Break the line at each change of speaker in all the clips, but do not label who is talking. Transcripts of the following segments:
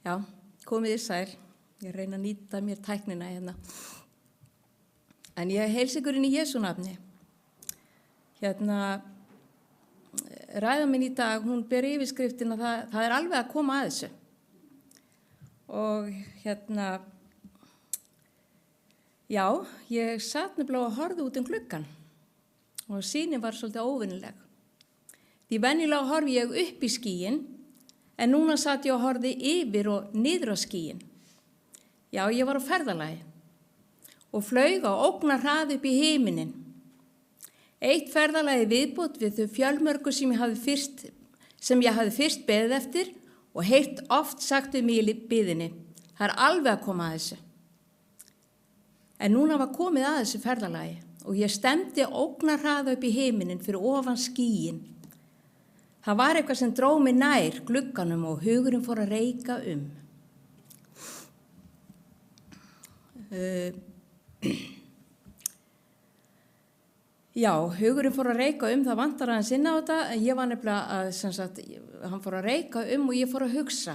Já, komið í sæl. Ég reyna að nýta mér tæknina hérna. En ég heilsa ykkur inn í Jesú nafni. Ræða minn í dag, hún ber yfirskriftina það er alveg að koma að þessu. Og já, ég sat nefnilega og horfði út gluggann og sýnin var svolítið óvenjuleg. Því venjulega horfi ég upp í skýin, en núna sat ég og horfði yfir og niður á skýin. Já, ég var á ferðalagi og flaug á ógnarhraði upp í himinin. Eitt ferðalagi viðbót við þau fjölmörgu sem ég hafði fyrst beðið eftir og heyrt oft sagt mig í biðinni. Það er alveg að koma að þessu. En núna var komið að þessu ferðalagi og ég stefndi ógnarhraða upp í himinin fyrir ofan skýin. Það var eitthvað sem dró mig nær glugganum og hugurinn fór að reika Já, hugurinn fór að reika það vantar aðeins inn á þetta. Ég var nefnilega hann fór að reika og ég fór að hugsa.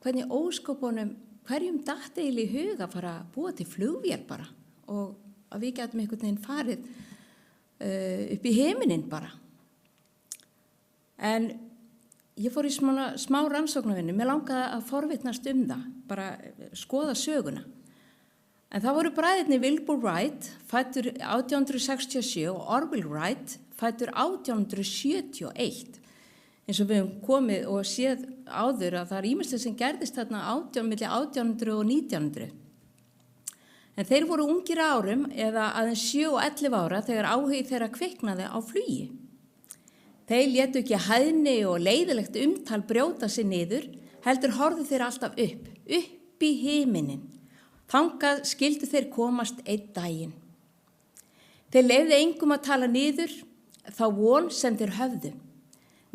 Hvernig óskopunum, hverjum datt eiginlega í hug að fara að búa til flugvél bara og að við getum einhvern veginn farið upp í himinin bara. En ég fór í smá rannsóknarvinnu, mér langaði að forvitnast það, bara skoða söguna. En það voru bræðirnir Wilbur Wright, fæddur 1867 og Orville Wright, fæddur 1871. Eins og við höfum komið og séð áður að það er ýmislegt sem gerðist þarna milli 1800 og 1900. En þeir voru ungir árum eða aðeins 7 og 11 ára þegar áhugi þeirra kviknaði á flugi. Þeir létu ekki hæðni og leiðilegt umtal brjóta sig niður, heldur horfðu þeir alltaf upp í himinin. Þangað skildu þeir komast einn daginn. Þeir leyfðu engum að tala niður þá von sem þeir höfðu.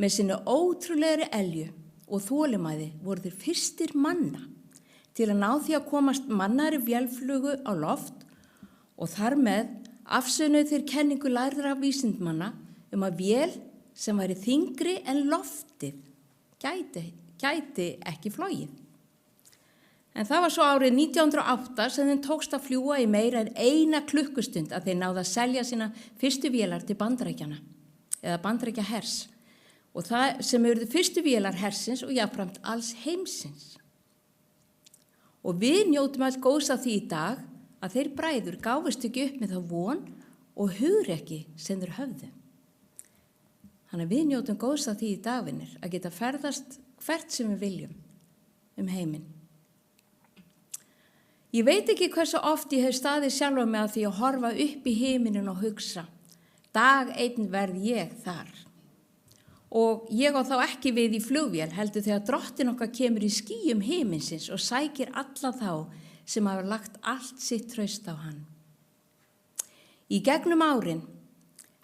Með sinni ótrúlegri elju og þolinmæði voru þeir fyrstir manna til að ná því að komast mannari vélflugu á loft og þar með afsögnuðu þeir kenningu lærðra vísindmanna að vél sem væri þyngri en loftið gæti ekki flogið. En það var svo árið 1908 sem þeim tókst að fljúga í meira en 1 klukkustund að þeir náðu að selja sína fyrstu vélar til Bandaríkjanna eða Bandaríkjahers og það sem urðu fyrstu vélar hersins og jafnframt alls heimsins. Og við njótum allt góðs af því í dag að þeir bræður gáfust ekki upp með það von og hugrekki sem þeir höfðu. Þannig að við njótum góðs af því í dagvinnir að geta ferðast hvert sem við viljum heiminn. Ég veit ekki hversu oft ég hef staðið sjálfa mig að því að horfa upp í himinin og hugsa. Dag einn verð ég þar. Og ég á þá ekki við í flugvél heldur þegar Drottinn okkar kemur í skýjum himinsins og sækir alla þá sem hafa lagt allt sitt traust á hann. Í gegnum árin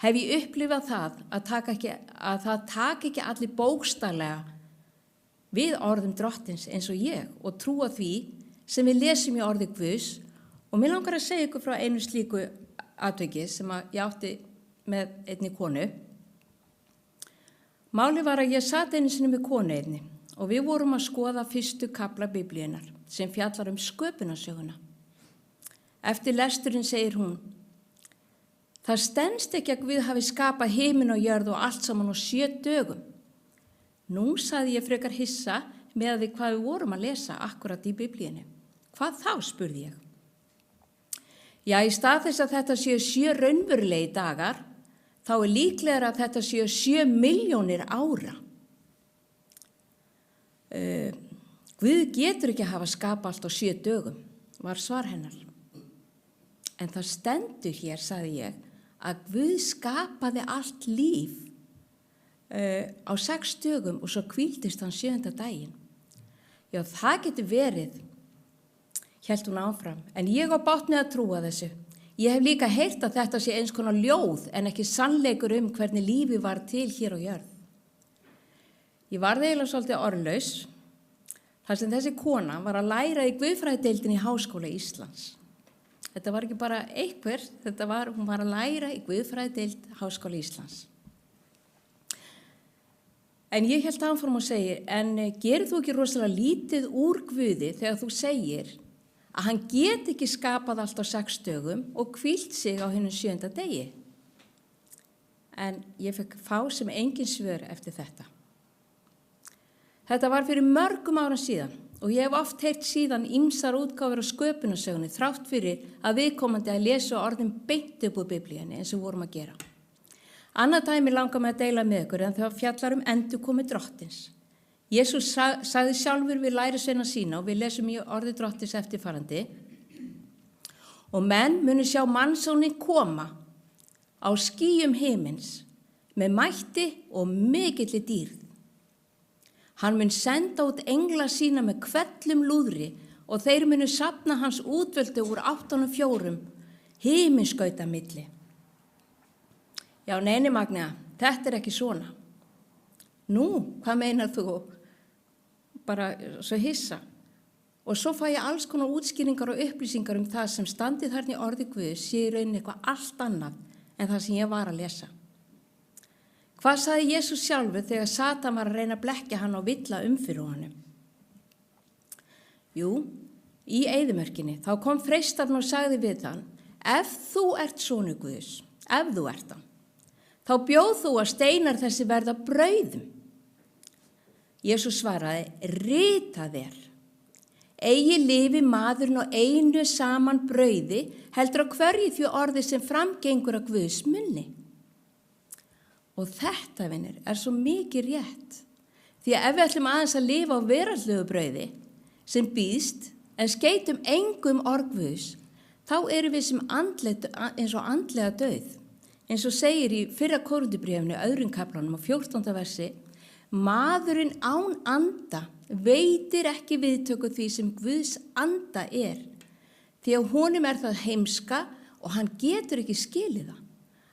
hef ég upplifað það að það taki ekki allir bókstaflega við orðum Drottins eins og ég og trúa því sem við lesum í orði Guðs og mér langar að segja ykkur frá einu slíku atviki sem ég átti með einni konu. Málið var að ég sat einu sinni með konu einni og við vorum að skoða fyrstu kafla Biblíunnar sem fjallar sköpunarsöguna. Eftir lesturinn segir hún: Það stenst ekki að Guð hafi skapað himin og jörð og allt saman á 7 dögum. Nú sagði ég frekar hissa með því hvað við vorum að lesa akkurat í Biblíunni. Hvað þá, spurði ég. Já, í stað þess að þetta séu 7 raunverulegi dagar, þá er líklegra að þetta séu 7 milljónir ára. Guð getur ekki að hafa skapað allt á 7 dögum, var svar hennar. En það stendur hér, sagði ég, að Guð skapaði allt líf á 6 dögum og svo hvíldist hann 7. daginn. Já, það getur verið, hélt hún áfram, en ég á bágt með að trúa þessu. Ég hef líka heyrt að þetta sé eins konar ljóð en ekki sannleikur hvernig lífi var til hér á jörð. Ég varð eiginlega svolítið orðlaus þar sem þessi kona var að læra í guðfræðideildinni í Háskóla Íslands. Þetta var ekki bara hún var að læra í guðfræðideild Háskóla Íslands. En ég held áfram og segir, en gerir þú ekki rosalega lítið úr Guði þegar þú segir að hann get ekki skapað allt á 6 dögum og hvílt sig á hinum 7. degi? En ég fekk fá sem engin svör eftir þetta. Þetta var fyrir mörgum ára síðan og ég hef oft heyrt síðan ýmsar útgáfur á sköpunarsögunni þrátt fyrir að viðkomandi að lesa orðin beint upp úr Biblíunni eins og vorum að gera. Annað dæmi langar mig að deila með ykkur en það fjallar endurkomu drottins. Jesús sagði sjálfur við lærisveina sína og við lesum í orði drottins eftirfarandi: og menn munu sjá mannssonin koma á skýjum himins með mætti og mikilli dýrð. Hann mun senda út engla sína með hvellum lúðri og þeir munu safna hans útvöldu úr 84 himinskauta milli. Já, neini Magnea, þetta er ekki svona. Nú, hvað meinar þú? Bara svo hissa. Og svo fæ ég alls konar útskýringar og upplýsingar það sem standið þarna í orði Guðs sé í rauninni eitthvað allt annað en það sem ég var að lesa. Hvað sagði Jesús sjálfur þegar Satan var að reyna að blekkja hann og villa fyrir honum? Jú, í eyðimörkinni þá kom freistarinn og sagði við hann: ef þú ert sonur Guðs, ef þú ert hann, þá bjóð þú að steinar þessi verða brauðum. Jesús svaraði: ritað er, eigi lifi maðurinn á einu saman brauði, heldur á hverju því orði sem framgengur af Guðs munni. Og þetta, vinir, er svo mikið rétt. Því að ef við ætlum aðeins að lifa á veraldlegu brauði sem býðst en skeytum engum orð Guðs, þá erum við sem eins og andlega dauð. Eins og segir í 1. Korinthubréfinu 2. kaflanum á 14. versi: maðurinn án anda veitir ekki viðtöku því sem Guðs anda er, því að honum er það heimska og hann getur ekki skilið það,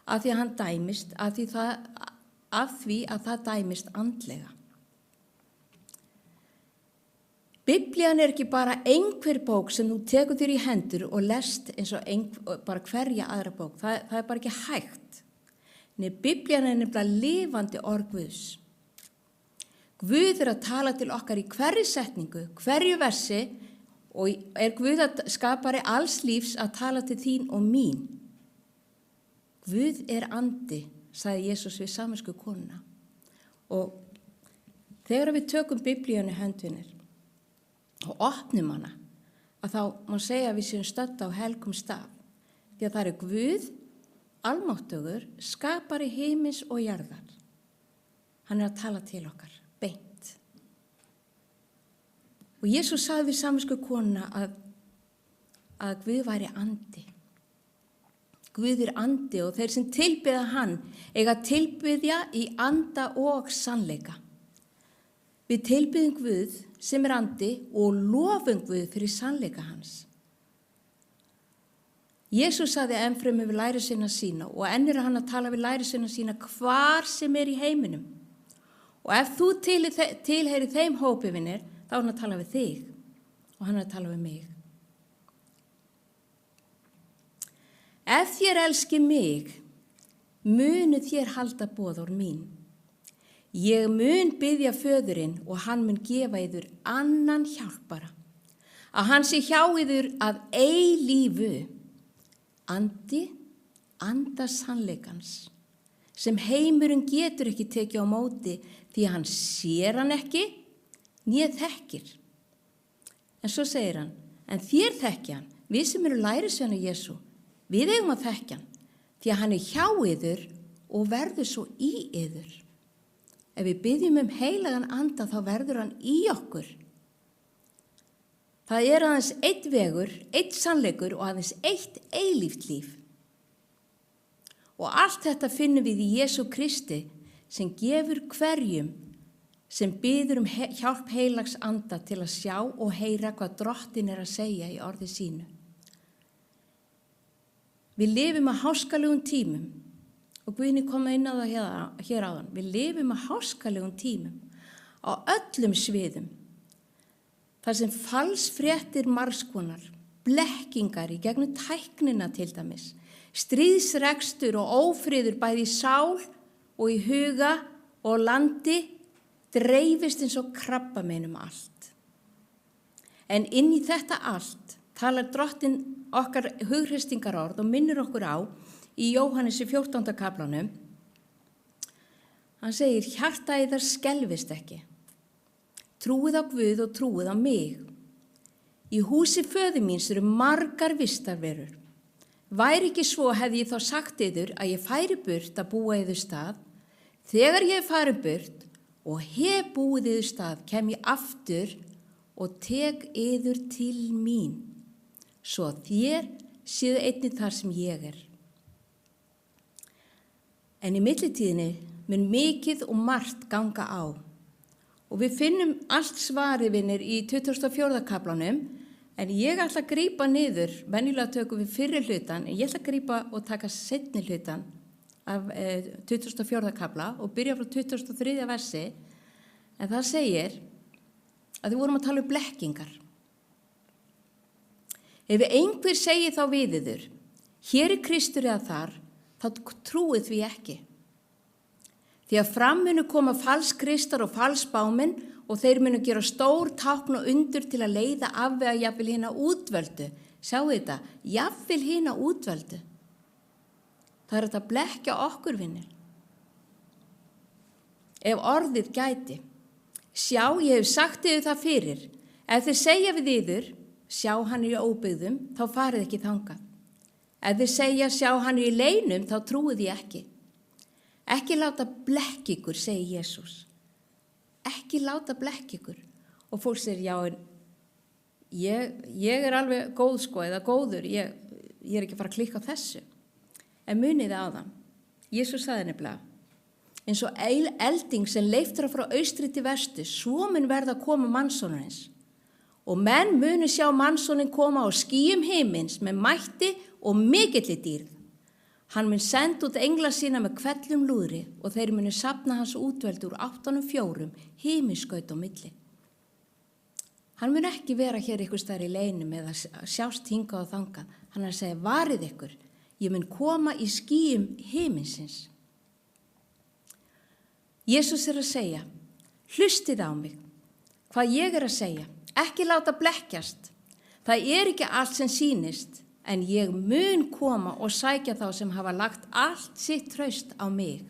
af því að hann dæmist, af því að það dæmist andlega. Biblían er ekki bara einhver bók sem þú tekur þér í hendur og lest eins og bara hverja aðra bók. Það er bara ekki hægt. Nei, Biblían er nefnilega lifandi orð Guðs. Guð er að tala til okkar í hverju setningu, hverju versi, og er Guð að skapari alls lífs að tala til þín og mín. Guð er andi, sagði Jesús við saminsku konuna. Og þegar við tökum Biblíunni höndvinir og opnum hana, að þá má segja að við séum stödd á helgum stað. Því að það er Guð, almáttugur, skapari himins og jarðar. Hann er að tala til okkar, beint. Og Jesús sagði við saminsku konuna að Guð væri andi. Guð er andi og þeir sem tilbiðja hann eiga að tilbiðja í anda og sannleika. Við tilbiðjum Guð sem er andi og lofum Guð fyrir sannleika hans. Jesús sagði ennfremur við lærisveina sína og enn er hann að tala við lærisveina sína hvar sem er í heiminum. Og ef þú tilheyrir þeim hópi, vinir, þá er hann að tala við þig og hann er að tala við mig. Ef þér elski mig, munu þér halda boðorð mín. Ég mun biðja föðurinn og hann mun gefa yður annan hjálpara, að hann sé hjá yður að eilífu, andi, anda sannleikans, sem heimurinn getur ekki tekið á móti því að hann sér hann ekki, né þekkir. En svo segir hann, en þér þekki hann, við sem eru lærisveina Jesú, við eigum að þekki hann, því að hann er hjá yður og verður svo í yður. Ef við biðjum heilagan anda þá verður hann í okkur. Það er aðeins einn vegur, einn sannleikur og aðeins eitt eilíft líf. Og allt þetta finnum við í Jesú Kristi sem gefur hverjum sem biður hjálp heilags anda til að sjá og heyra hvað drottin er að segja í orði sínu. Við lifum á háskalegum tímum og Guðni kom inn á það hér áðan. Við lifum á háskalegum tímum á öllum sviðum. Þar sem falsfréttir margskonar, blekkingar í gegnum tæknina til dæmis, stríðsrekstur og ófriður bæði í sál og í huga og landi dreifist eins og krabbamein allt. En inn í þetta allt talar Drottinn okkar hughristingarorð og minnir okkur á í Jóhannesi 14. kaflanum. Hann segir, hjarta yðar skelfist ekki. Trúið á Guð og trúið á mig. Í húsi föður míns eru margar vistarverur. Væri ekki svo hefði ég þá sagt yður að ég færi burt að búa yður stað. Þegar ég fari burt og hef búið yður stað, kem ég aftur og tek yður til mín, svo að þér séu einnig þar sem ég er. En í millitíðinni mun mikið og margt ganga á. Og við finnum allt svarið vinir í 24. kaflanum, en ég ætla að grípa niður, venjulega tökum við fyrri hlutan, en ég ætla að grípa og taka seinni hlutan af 24. kafla og byrja frá 23. versi, en það segir að við vorum að tala blekkingar. Ef einhver segir þá við yður, hér er Kristur eða þar, þá trúið því ekki. Því að fram munu koma falskristar og falsbámenn og þeir munu gera stór tákn og undur til að leiða afvega jafnvel hina útvöldu. Sjáu þetta, jafnvel hina útvöldu. Það er þetta að blekkja okkur, vinir. Ef orðið gæti, sjá, ég hef sagt yfir það fyrir. Ef þeir segja við yður, sjá hann er í óbyggðum, þá farið ekki þangað. Ef þeir segja, sjá hann er í leinum, þá trúið ég ekki. Ekki láta blekka ykkur, segir Jesús. Ekki láta blekka ykkur. Og fólk segir, já, ég er alveg góð sko, eða góður, ég er ekki að fara að klikka á þessu. En muniði á það. Jesús sagði nefnilega, eins og elding sem leiftur frá austri til vestu, svo mun verða að koma mannssonarins. Og menn munu sjá mannssonin koma á skýjum himins með mætti og mikilli dýrð. Hann mun senda út engla sína með hvellum lúðri og þeir munu safna hans útveldi úr 8 himinskaut á milli. Hann mun ekki vera hér ykkur staðar í leinum eða sjást hingað og þangað. Hann er að segja, varið ykkur, ég mun koma í skýjum himinsins. Jesús er að segja, hlustið á mig, hvað ég er að segja, ekki láta blekkjast. Það er ekki allt sem sýnist, en ég mun koma og sækja þá sem hafa lagt allt sitt traust á mig.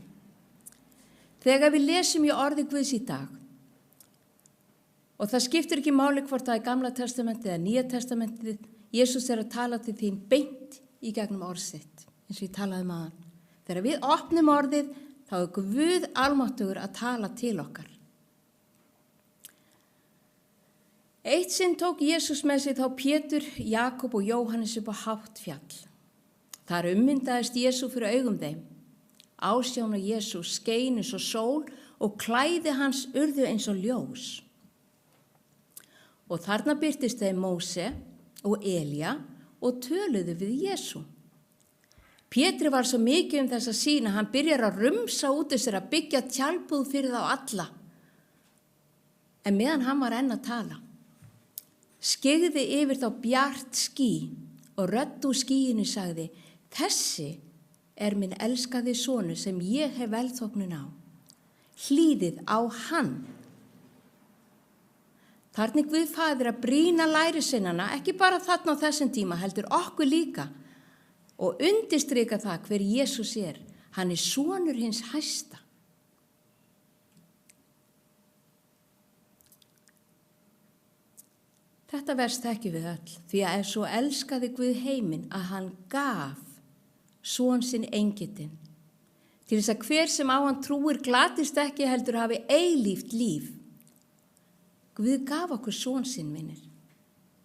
Þegar við lesum í orði Guðs í dag, og það skiptir ekki máli hvort það er Gamla testamentið eða Nýja testamentið, Jesús er að tala til þín beint í gegnum orð sitt, eins og ég talaði maður. Þegar við opnum orðið, þá er Guð almáttugur að tala til okkar. Eitt sinn tók Jesús með sig þá Pétur, Jakob og Jóhannes upp á hátt fjall. Þar ummyndaðist Jesú fyrir augum þeim. Ásjón á Jesús skein eins og sól og klæði hans urðu eins og ljós. Og þarna birtist þeim Móse og Elía og töluðu við Jesú. Pétri var svo mikið þessa sýn að hann byrjar að rumsa út sér að byggja tjaldbúð fyrir þá alla. En meðan hann var enn að tala, skeygði yfir þá bjart ský og rödd úr skýinu sagði, þessi er minn elskaði sonur sem ég hef velþóknun á. Hlýðið á hann. Þarna Guð faðir að brýna lærisveinana, ekki bara þarna á þessum tíma, heldur okkur líka, og undirstrika það hver Jesús er. Hann er sonur hins hæsta. Þetta vers þekkjum við öll, því að ef svo elskaði Guð heiminn að hann gaf son sinn eingetinn, til þess að hver sem á hann trúir glatist ekki heldur hafi eilíft líf. Guð gaf okkur son sinn, vinir.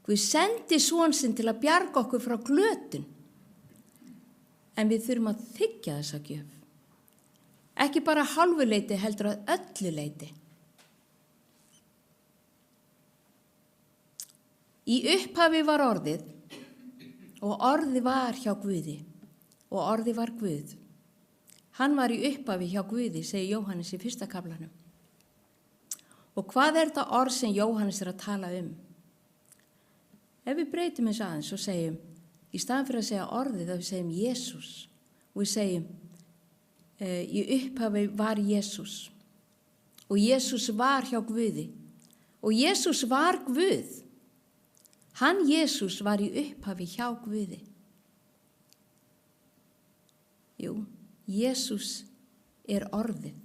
Guð sendi son sinn til að bjarga okkur frá glötun. En við þurfum að þiggja þessa gjöf. Ekki bara hálfu leyti heldur að öllu leyti. Í upphafi var orðið og orðið var hjá Guði og orðið var Guð. Hann var í upphafi hjá Guði, segir Jóhannes í 1. kaflanum. Og hvað er þetta orð sem Jóhannes er að tala um? Ef við breytum þess aðeins og segjum, í staðan fyrir að segja orðið, þá við segjum Jesús og við segjum í upphafi var Jesús og Jesús var hjá Guði og Jesús var Guð. Hann Jesús var í upphafi hjá Guði. Jú, Jesús orðið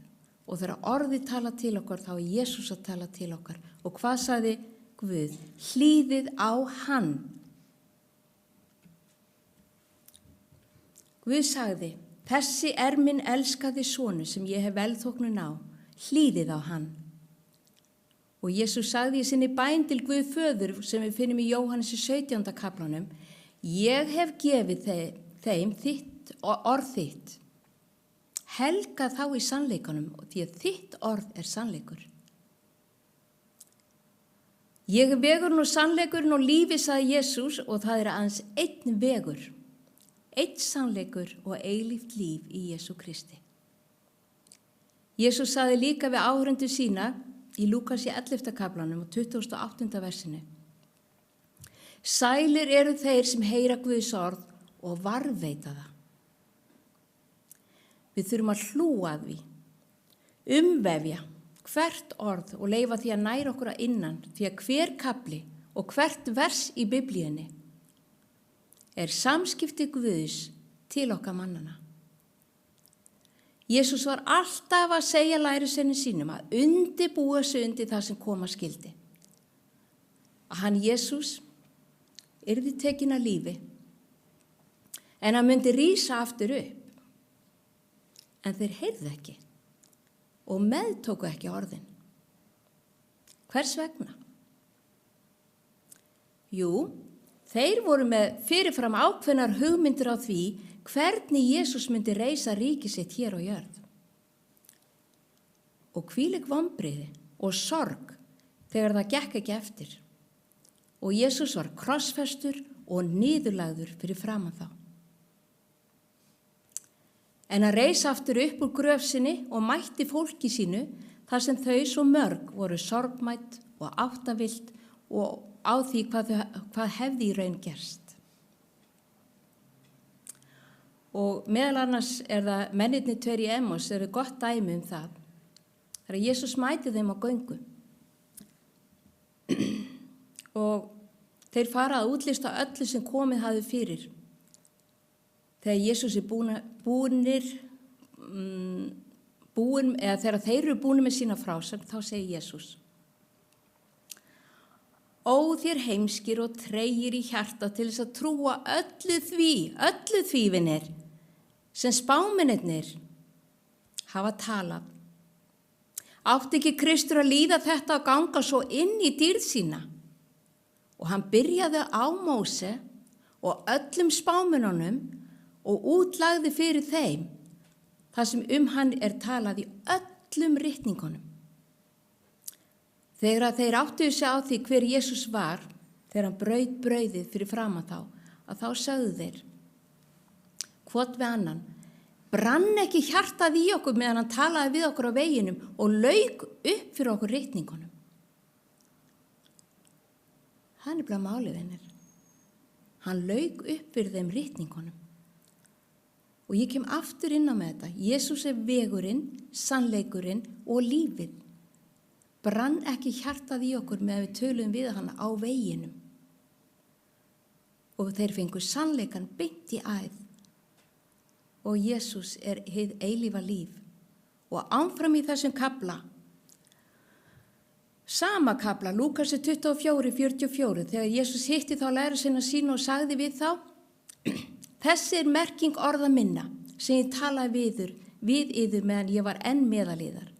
og þegar orðið tala til okkar þá Jesús að tala til okkar. Og hvað sagði Guð? Hlýðið á hann. Guð sagði, þessi minn elskaði sonur sem ég hef velþóknun á, hlýðið á hann. Og Jesús sagði í sinni bæn til Guð föður sem við finnum í Jóhannes 17. kaplanum, ég hef gefið þeim orð þitt. Helga þá í sannleikanum því að þitt orð sannleikur. Ég vegurinn og sannleikurinn og lífi, sagði Jesús, og það aðeins einn vegur. Einn sannleikur og eilíft líf í Jesú Kristi. Jesús sagði líka við áhörendur sína í Lúkas 11. kaplanum og 28. versinu. Sælir eru þeir sem heyra Guðs orð og varðveita það. Við þurfum að hlúa að því, umvefja hvert orð og leyfa því að næra okkur að innan, því að hver kapli og hvert vers í Biblíunni samskipti Guðs til okkar mannana. Jesús var alltaf að segja lærisveinum sínum að undirbúa sig undir það sem koma skyldi. Að hann Jesús yrði tekinn af lífi, en hann myndi rísa aftur upp. En þeir heyrðu ekki og meðtóku ekki orðin. Hvers vegna? Jú, þeir voru með fyrirfram ákveðnar hugmyndir á því hvernig Jesús myndi reisa ríki sitt hér á jörð. Og hvílík vonbrigði og sorg þegar það gekk ekki eftir. Og Jesús var krossfestur og niðurlagður fyrir framan þá. En að reisa aftur upp úr gröf sinni og mætti fólki sínu þar sem þau svo mörg voru sorgmætt og áttavillt og á því hvað hefði í raun gerst. Og meðal annars það mennirnir tveir í Emmós gott dæmi það. Þegar Jesús mæti þeim á göngu og þeir fara að útlista öllu sem komið hafði fyrir. Þegar Jesús þegar þeir eru búnir með sína frásögn, þá segir Jesús: Ó þér heimskir og tregir í hjarta til þess að trúa öllu því vinir, sem spámennirnir hafa talað. Átti ekki Kristur að líða þetta og ganga svo inn í dýrð sína? Og hann byrjaði á Móse og öllum spámennunum og útlagði fyrir þeim það sem hann talað í öllum ritningunum. Þegar þeir áttuðu sig á því hver Jesús var, þegar hann braut brauðið fyrir framan þá, að þá sögðu þeir, hvort við annan, brann ekki hjartað í okkur meðan hann talaði við okkur á veginum og lauk upp fyrir okkur ritningunum. Það bara málið, vinir. Hann lauk upp fyrir þeim ritningunum. Og ég kem aftur inn á með þetta. Jesús vegurinn, sannleikurinn og lífið. Brann ekki hjartað í okkur með að við tölum við hann á veginum. Og þeir fengu sannleikan beint í æð. Og Jesús hið eilífa líf. Og áfram í þessum kapla, sama kapla, Lúkas 24:44, þegar Jesús hitti þá lærisveina sína og sagði við þá: Þessi merking orða minna sem ég talaði við yður meðan ég var enn meðalíðar.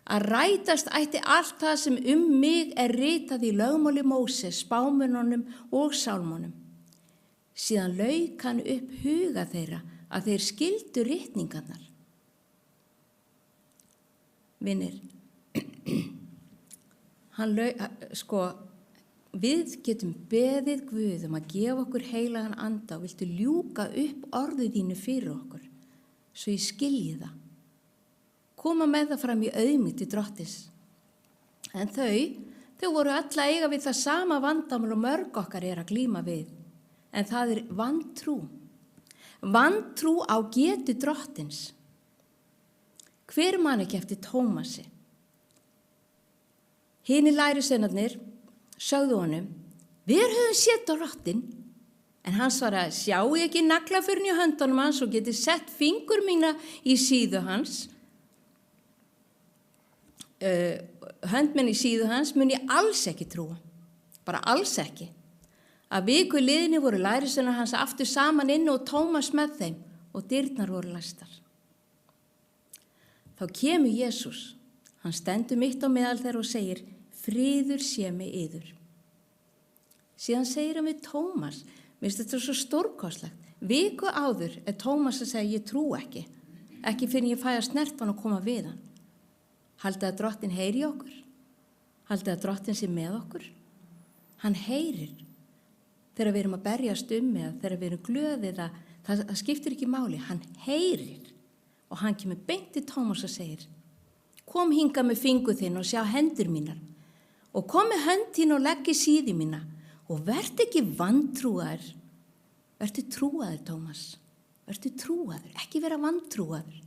Að rætast ætti allt það sem mig ritað í lögmáli Móse, spámönnunum og sálmónum. Síðan lauk hann upp huga þeirra að þeir skildu ritningarnar. Vinir, við getum beðið Guð að gefa okkur heilagan anda og viltu ljúka upp orðið þínu fyrir okkur, svo ég skilji það. Koma með það fram í auðmýkt til Drottins. En þau voru öll að eiga við það sama vandamál og mörg okkar að glíma við. En það vantrú. Vantrú á getu Drottins. Hver man ekki eftir Tómasi, Hinir lærisveinarnir sögðu honum, við höfum séð drottinn. En hann svaraði, sjáu ég ekki naglaförin í höndunum hans og geti sett fingur mína í síðu hans. Hönd minn í síðu hans mun ég alls ekki trúa. Bara alls ekki. Að viku liðinni voru lærisveinar hans aftur saman inni og Tómas með þeim og dyrnar voru læstar. Þá kemur Jesús. Hann stendur mitt á meðal þeirra og segir, friður sé með yður. Síðan segir hann við Tómas, mér finnst þetta svo stórkostlegt. Viku áður er Tómas að segja, ég trú ekki. Ekki fyrir ég fæ að snert hann og koma við hann. Haldið að drottinn heyri okkur? Haldið að drottinn sé með okkur? Hann heyrir. Þegar við erum að berjast eða þegar við erum glöð eða það skiptir ekki máli. Hann heyrir. Og hann kemur beint til Tómas og segir, kom hingað með fingur þinn og sjá hendur mínar. Og kom með hönd þín og legg í síði mína. Og verð ekki vantrúaður. Verðu trúaður, Tómas. Verðu trúaður, ekki vera vantrúaður.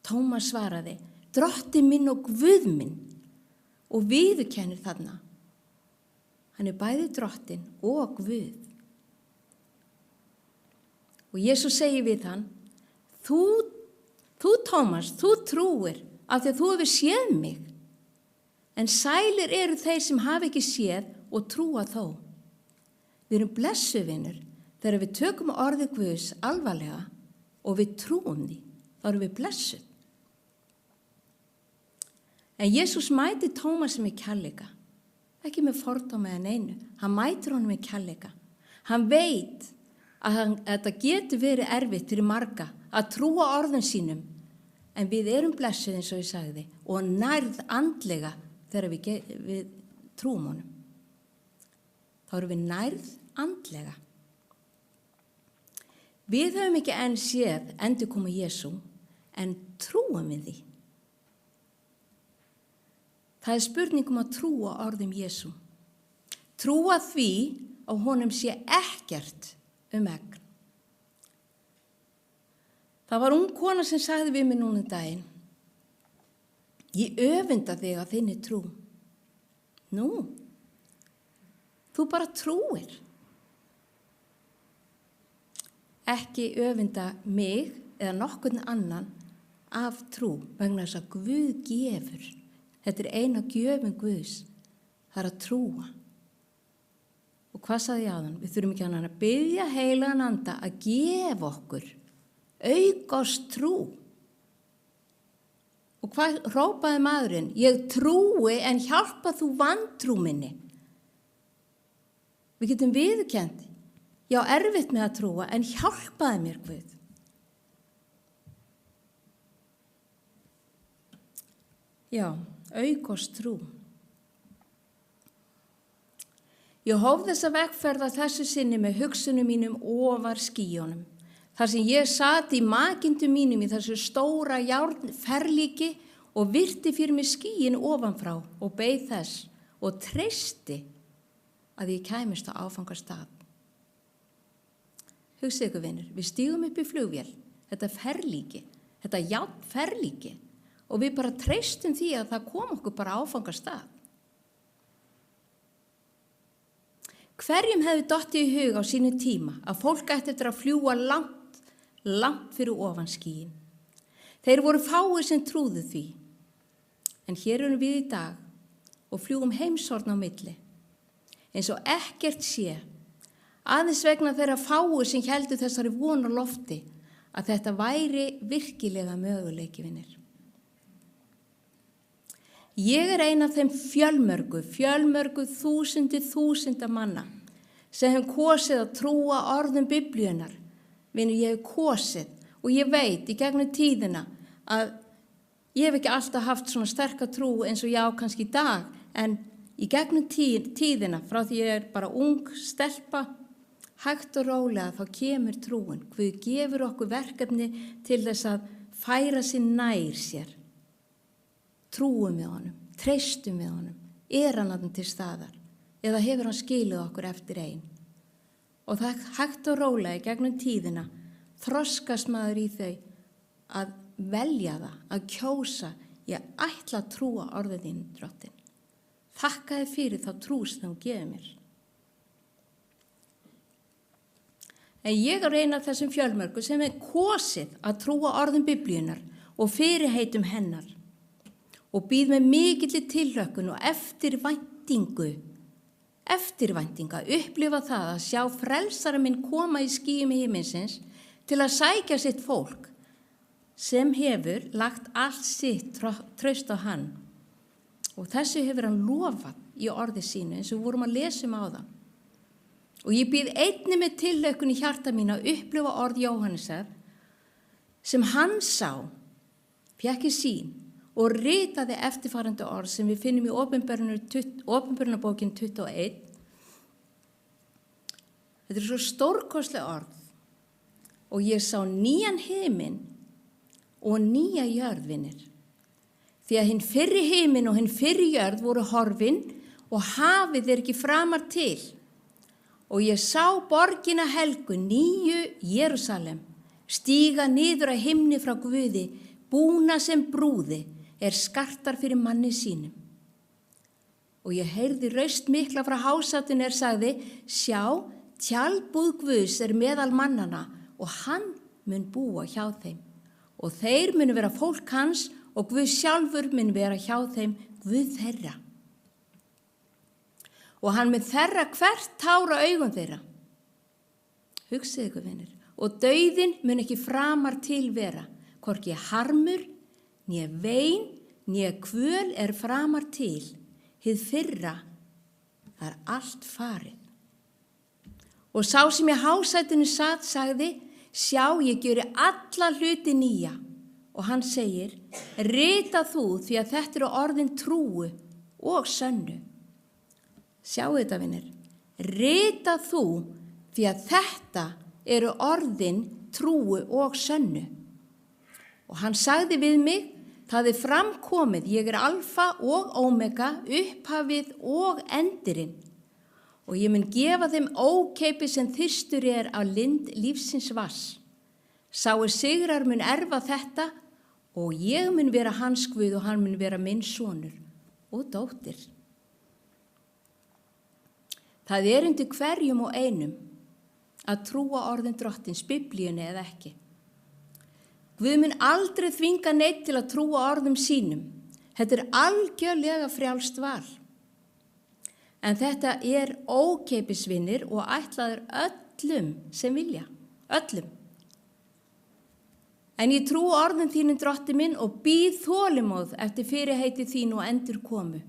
Tómas svaraði, drottinn minn og Guð minn. Og viðurkennir þarna. Hann er bæði drottinn og Guð. Og Jesús segir við hann, þú Tómas, þú trúir af því að þú hefur séð mig. En sælir eru þeir sem hafa ekki séð og trúa þó. Við erum blessuvinur þegar við tökum orðið Guðs alvarlega og við trúum því, þá erum við blessuð. En Jesús mætir Tómasi með kærleika, ekki með fordóma eða neinu. Hann mætir honum með kærleika. Hann veit að þetta getur verið erfitt fyrir marga að trúa orðum sínum, en við erum blessuð eins og ég sagði og nærð andlega þegar við trúum honum. Þá erum við nærð andlega. Við höfum ekki enn séð endurkomu Jesú, en trúum við því. Það er spurningum að trúa orðum Jesú. Trúa því að honum sé ekkert megn. Það var ung kona sem sagði við mig núna daginn, ég öfunda þig að þinni trú. Nú, þú bara trúir. Ekki öfunda mig eða nokkurn annan af trú vegna þess að Guð gefur. Þetta er eina gjöfin Guðs. Það er að trúa. Og hvað sagði ég áðan? Við þurfum ekki annan að biðja heilagan anda að gefa okkur aukast trú. Og hvað hrópaði maðurinn? Ég trúi en hjálpa þú vantrú minni. Við getum viðurkennt. Já, erfitt með að trúa, en hjálpaði mér Guð. Já, aukast trú. Ég hóf þessa vegferð að þessu sinni með hugsunum mínum ofar skýjónum. Þar sem ég sat í makindum mínum í þessu stóra járnferlíki og virti fyrir mig skýin ofanfrá og beið þess og treysti að ég kæmist á áfangastað. Hugsið ykkur vinur, við stígum upp í flugvél, þetta ferlíki, þetta járnferlíki og við bara treystum því að það kom okkur bara áfangastað. Hverjum hefði dottið í hug á sínu tíma að fólk ætti eftir að fljúga langt fyrir ofan skýin. Þeir voru fáir sem trúðu því. En hér erum við í dag og fljúgum heimshorn á milli. Eins og ekkert sé, aðeins vegna þeirra fáir sem héldu þessari von á lofti að þetta væri virkilega möguleiki vinir. Ég er ein af þeim fjölmörgu þúsunda manna sem hef kosið að trúa orðum Biblíunnar. Vinur, ég hef kosið og ég veit í gegnum tíðina að ég hef ekki alltaf haft svona sterka trú eins og ég á kannski í dag, en í gegnum tíðina frá því ég er bara ung stelpa, hægt og rólega þá kemur trúin. Guð gefur okkur verkefni til þess að færa sig nær sér. Trúum við honum, treystum við honum, er hann til staðar eða hefur hann skilið okkur eftir ein. Og það hægt og rólega í gegnum tíðina þroskast maður í þau að velja það, að kjósa, ég ætla að trúa orðið þín, drottinn. Þakka þér fyrir þá trú sem þú gefur mér. En ég er ein af þessum fjölmörgu sem er kosið að trúa orðum Biblíunar og fyrirheitum hennar og býð með mikilli tilhlökkun og eftirvæntinga upplifa það að sjá frelsara minn koma í skýjum himinsins til að sækja sitt fólk sem hefur lagt allt sitt traust á hann. Og þessu hefur hann lofað í orði sínu eins og við vorum að lesa á það. Og ég býð einnig með tilhlökkun í hjarta mín að upplifa orð Jóhannesar sem hann sá, fékk í sýn og ritaði eftirfarandi orð sem við finnum í Opinberunarbókin 21. Þetta er svo stórkostleg orð. Og ég sá nýjan himinn og nýja jörð, vinir. Því að hinn fyrri himinn og hinn fyrri jörð voru horfin og hafið er ekki framar til. Og ég sá borgina helgu, nýju Jerúsalem, stíga niður að himni frá Guði, búna sem brúði, skartar fyrir manni sínum. Og ég heyrði raust mikla frá hásatinu sagði, sjá, tjaldbúð Guðs meðal mannana og hann mun búa hjá þeim. Og þeir mun vera fólk hans og Guð sjálfur mun vera hjá þeim, Guð þeirra. Og hann mun þerra hvert tár á augum þeirra. Hugsið ykkur, vinir. Og dauðinn mun ekki framar til vera, hvorki harmur, né vein, né kvöl framar til. Hið fyrra, það allt farið. Og sá sem í hásætinu sat sagði, sjá, ég gjöri alla hluti nýja. Og hann segir, rita þú því að þetta orðin trúu og sönnu. Sjáu þetta, vinir, rita þú því að þetta orðin trúu og sönnu. Og hann sagði við mig, það framkomið, ég alfa og omega, upphafið og endirinn. Og ég mun gefa þeim ókeypis sem þyrstur af lind lífsins vass. Sá sigrar mun erfa þetta og ég mun vera hans Guð og hann mun vera minn sonur og dóttir. Það undir hverjum og einum að trúa orðin drottins, Biblíunni eða ekki. Guð mun aldrei þvinga neitt til að trúa orðum sínum. Þetta algjörlega frjálst val. En þetta ókeypisvinir og ætlaður öllum sem vilja. Öllum. En ég trúi orðum þínum, drotti minn, og býð þolinmóð eftir fyrirheiti þín og endur komu.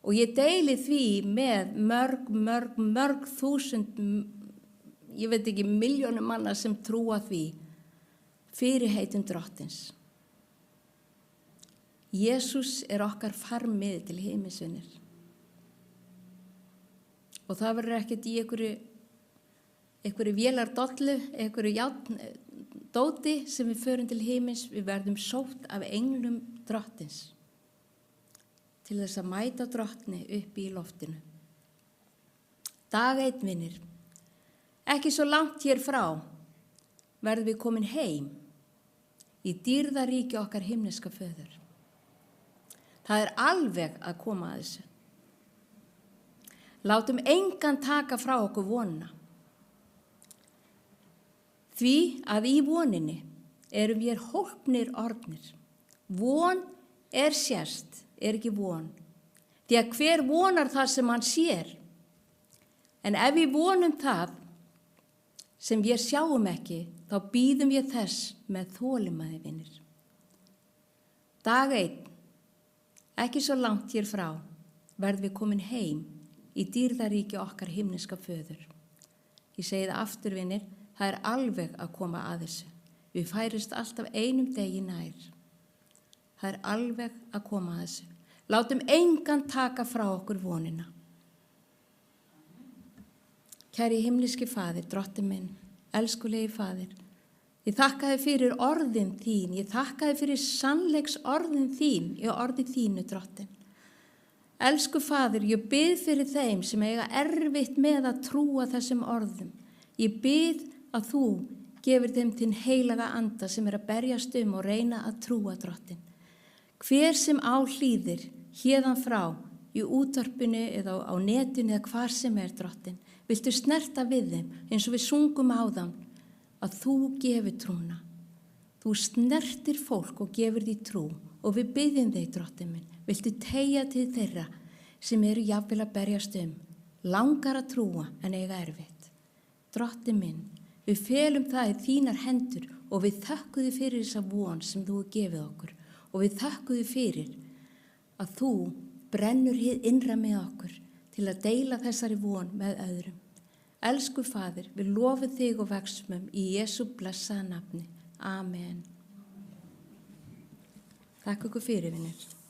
Og ég deili því með mörg þúsund, ég veit ekki, milljónum manna sem trúa því fyrirheitum drottins. Jesús okkar farmið til himinsvinir. Og það verður ekkert í einhverju vélardollu, einhverju járndóti sem við förum til himins, við verðum sótt af englum drottins til þess að mæta drottni uppi í loftinu. Dag einn, vinir, ekki svo langt hér frá verðum við komin heim í dýrðaríki okkar himneska föður. Það alveg að koma að þessu. Látum engan taka frá okkur vonina. Því að í voninni erum við hólpnir orðnir. Von sérst, ekki von. Því að hver vonar það sem hann sér. En ef við vonum það sem við sjáum ekki, þá bíðum við þess með þolinmæði, vinir. Dag einn, ekki svo langt hér frá, verðum við komin heim í dýrðaríki okkar himneska föður. Ég segi það aftur, vinir, það alveg að koma að þessu. Við færist alltaf einum degi nær. Það alveg að koma að þessu. Látum engan taka frá okkur vonina. Kæri himneski faðir, drottinn minn, elskulegi faðir, ég þakka þér fyrir orðin þín, ég þakka þér fyrir sannleiks orðin þín, í orði þínu, drottinn. Elsku faðir, ég bið fyrir þeim sem eiga erfitt með að trúa þessum orðum. Ég bið að þú gefur þeim þinn heilaga anda sem að berjast og reyna að trúa, drottinn. Hver sem á hlýðir, héðan frá, í útvarpinu eða á netinu eða hvar sem Drottinn. Viltu snerta við þeim eins og við sungum áðan að þú gefur trúna. Þú snertir fólk og gefur því trú og við biðjum þig, Drottinn minn. Viltu teygja til þeirra sem eru jafnvel að berjast langar að trúa en eiga erfitt. Drottinn minn, við felum það í þínar hendur og við þökkum þig fyrir þessa von sem þú gefið okkur og við þökkum þig fyrir að þú brennur hið innra með okkur til að deila þessari von með öðrum. Elsku Faðir, við lofum þig og vexumum í Jesú blessaða nafni. Amen. Þakka ykkur fyrir, vinir.